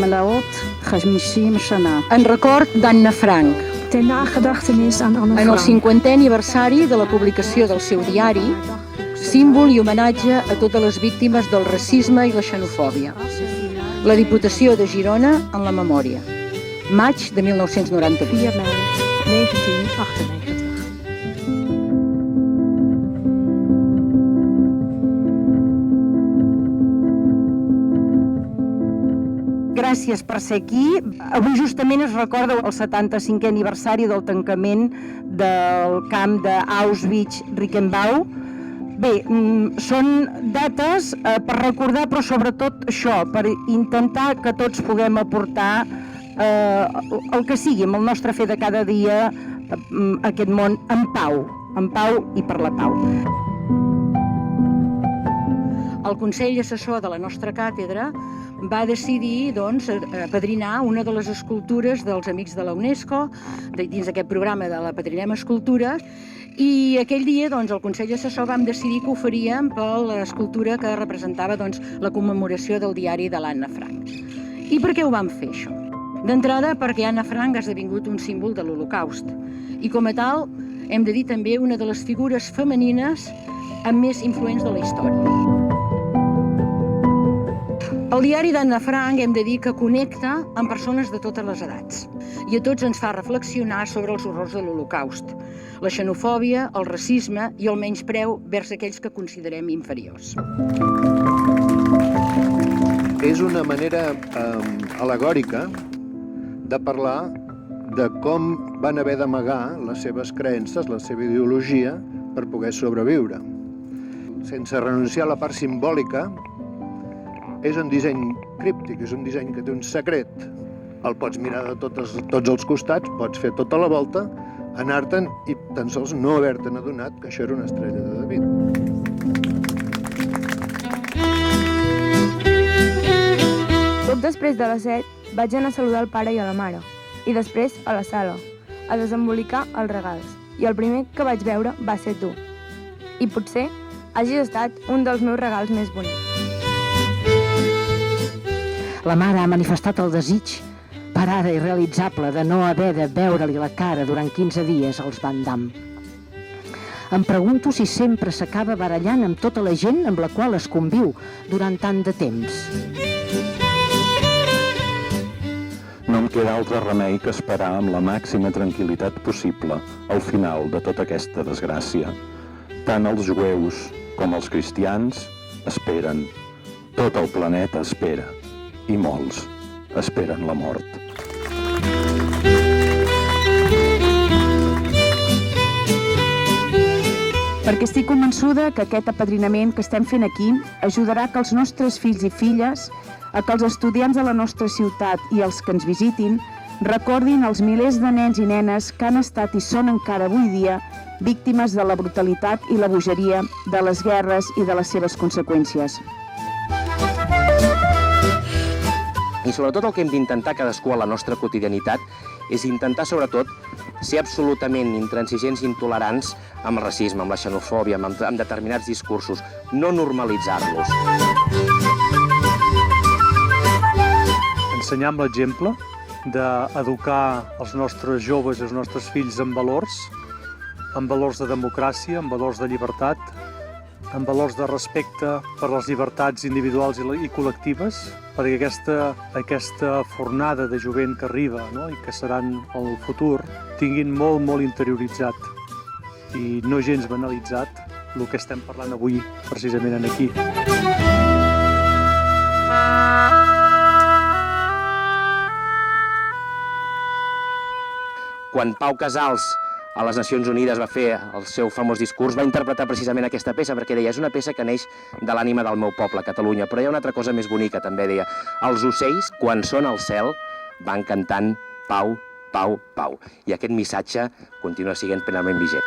מלאות 50 שנה. En record d'Anna Frank. Ter nagedachtenis aan Anne En el Frank. 50è aniversari de la publicació del seu diari, símbol i homenatge a totes les víctimes del racisme i la xenofòbia. La Diputació de Girona en la memòria. Maig de 1998. 4 mei 1998. Gràcies per ser aquí. Avui justament es recorda el 75è aniversari del tancament del camp d'Auschwitz-Birkenau. Bé, són dates per recordar, però sobretot això, per intentar que tots puguem aportar el que sigui, amb el nostre fer de cada dia, aquest món en pau i per la pau. El Consell Assessor de la nostra càtedra va decidir apadrinar una de les escultures dels Amics de la UNESCO dins d'aquest programa de l'Apadrinem Escultures, i aquell dia el Consell Assessor vam decidir que ho faríem per l'escultura que representava la commemoració del diari de l'Anna Frank. I per què ho vam fer, això? D'entrada, perquè Anna Frank ha esdevingut un símbol de l'Holocaust i, com a tal, hem de dir també una de les figures femenines amb més influents de la història. El diari d'Anna Frank hem de dir que connecta amb persones de totes les edats i a tots ens fa reflexionar sobre els horrors de l'Holocaust, la xenofòbia, el racisme i el menyspreu vers aquells que considerem inferiors. És una manera al·legòrica de parlar de com van haver d'amagar les seves creences, la seva ideologia, per poder sobreviure. Sense renunciar a la part simbòlica, és un disseny críptic, és un disseny que té un secret. El pots mirar de tots els costats, pots fer tota la volta, anar-te'n i tan sols no haver-te'n adonat que això era una estrella de David. Poc després de les 7 vaig anar a saludar el pare i a la mare, i després a la sala, a desembolicar els regals. I el primer que vaig veure va ser tu. I potser hagis estat un dels meus regals més bonics. La mare ha manifestat el desig, per ara irrealitzable, de no haver de veure-li la cara durant 15 dies als Van Damme. Em pregunto si sempre s'acaba barallant amb tota la gent amb la qual es conviu durant tant de temps. No em queda altre remei que esperar amb la màxima tranquil·litat possible al final de tota aquesta desgràcia. Tant els jueus com els cristians esperen. Tot el planeta espera. I molts esperen la mort. Perquè estic convençuda que aquest apadrinament que estem fent aquí ajudarà que els nostres fills i filles, a que els estudiants de la nostra ciutat i els que ens visitin recordin els milers de nens i nenes que han estat i són encara avui dia víctimes de la brutalitat i la bogeria de les guerres i de les seves conseqüències. I sobretot el que hem d'intentar cadascú a la nostra quotidianitat és intentar sobretot ser absolutament intransigents i intolerants amb el racisme, amb la xenofòbia, amb determinats discursos, no normalitzar-los. Ensenyar amb l'exemple d'educar els nostres joves i els nostres fills en valors de democràcia, en valors de llibertat, en valors de respecte per les llibertats individuals i col·lectives, perquè aquesta fornada de jovent que arriba, no? I que seran el futur, tinguin molt, molt interioritzat i no gens banalitzat el que estem parlant avui, precisament aquí. Quan Pau Casals a les Nacions Unides va fer el seu famós discurs, va interpretar precisament aquesta peça, perquè deia, és una peça que neix de l'ànima del meu poble, Catalunya, però hi ha una altra cosa més bonica, també deia, els ocells, quan són al cel, van cantant pau, pau, pau. I aquest missatge continua sent plenament vigent.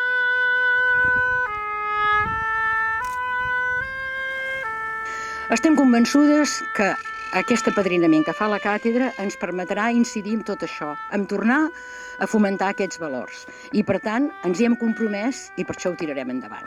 Estem convençudes que aquest apadrinament que fa la càtedra ens permetrà incidir en tot això, en tornar a fomentar aquests valors. I, per tant, ens hi hem compromès i per això ho tirarem endavant.